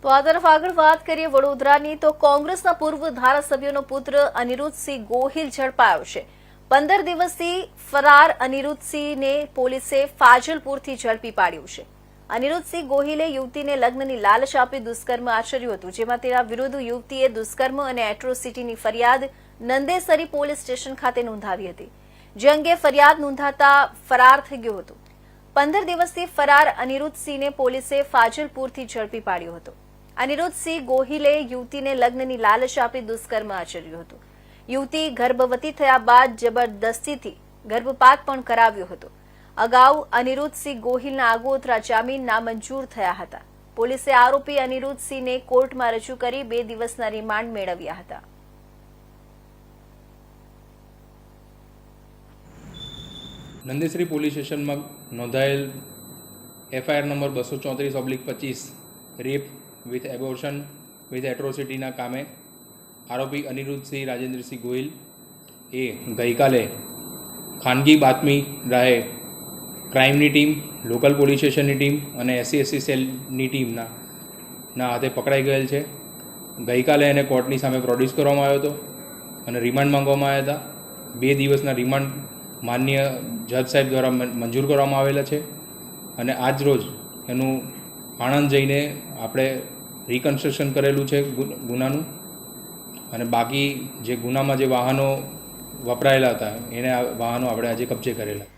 તો આ તરફ આગળ વાત કરીએ વડોદરાની તો કોંગ્રેસના પૂર્વ ધારાસભ્યનો પુત્ર અનિરુદ્ધસિંહ ગોહિલ ઝડપાયો છે। 15 દિવસથી ફરાર અનિરુદ્ધસિંહને પોલીસે ફાજલપુરથી ઝડપી પાડ્યો છે। અનિરુદ્ધસિંહ ગોહિલે યુવતીને લગ્નની લાલચ આપી દુષ્કર્મ આચર્યું હતું, જેમાં તેના વિરુદ્ધ યુવતીએ દુષ્કર્મ અને એટ્રોસિટીની ફરિયાદ નંદેસરી પોલીસ સ્ટેશન ખાતે નોંધાવી હતી, જે અંગે ફરિયાદ નોંધાતા ફરાર થઈ ગયો હતો। 15 દિવસથી ફરાર અનિરુદ્ધસિંહને પોલીસે ફાજલપુરથી ઝડપી પાડ્યો હતો। અનિરુદ્ધસિંહ ગોહિલે યુવતીને લગ્નની લાલચ આપી દુષ્કર્મ આચર્યું હતું। યુવતી ગર્ભવતી થયા બાદ જબરદસ્તીથી ગર્ભપાત પણ કરાવ્યો હતો। અગાઉ અનિરુદ્ધસિંહ ગોહિલના આગોતરા જામીન નામંજૂર થયા હતા। પોલીસે આરોપી અનિરુદ્ધસિંહને કોર્ટમાં રજૂ કરી 2 દિવસના રિમાન્ડ મેળવ્યા હતા। નંદેસરી પોલીસ સ્ટેશનમાં નોંધાયેલ FIR number 234/25 rape with abortion with એટ્રોસિટીના કામે આરોપી અનિરુદ્ધસિંહ રાજેન્દ્રસિંહ ગોહિલ એ ગઈકાલે ખાનગી બાતમી રાહે ક્રાઇમની ટીમ, લોકલ પોલીસ સ્ટેશનની ટીમ અને SC/ST સેલની ટીમના હાથે પકડાઈ ગયેલ છે। ગઈકાલે એને કોર્ટની સામે પ્રોડ્યુસ કરવામાં આવ્યો હતો અને રિમાન્ડ માંગવામાં આવ્યા હતા। 2 દિવસના રિમાન્ડ માનનીય જજ સાહેબ દ્વારા મંજૂર કરવામાં આવેલા છે અને આજ રોજ એનું આણંદ જઈને આપણે રિકન્સ્ટ્રક્શન કરેલું છે ગુનાનું, અને બાકી જે ગુનામાં જે વાહનો વપરાયેલા હતા એને વાહનો આપણે આજે કબજે કરેલા।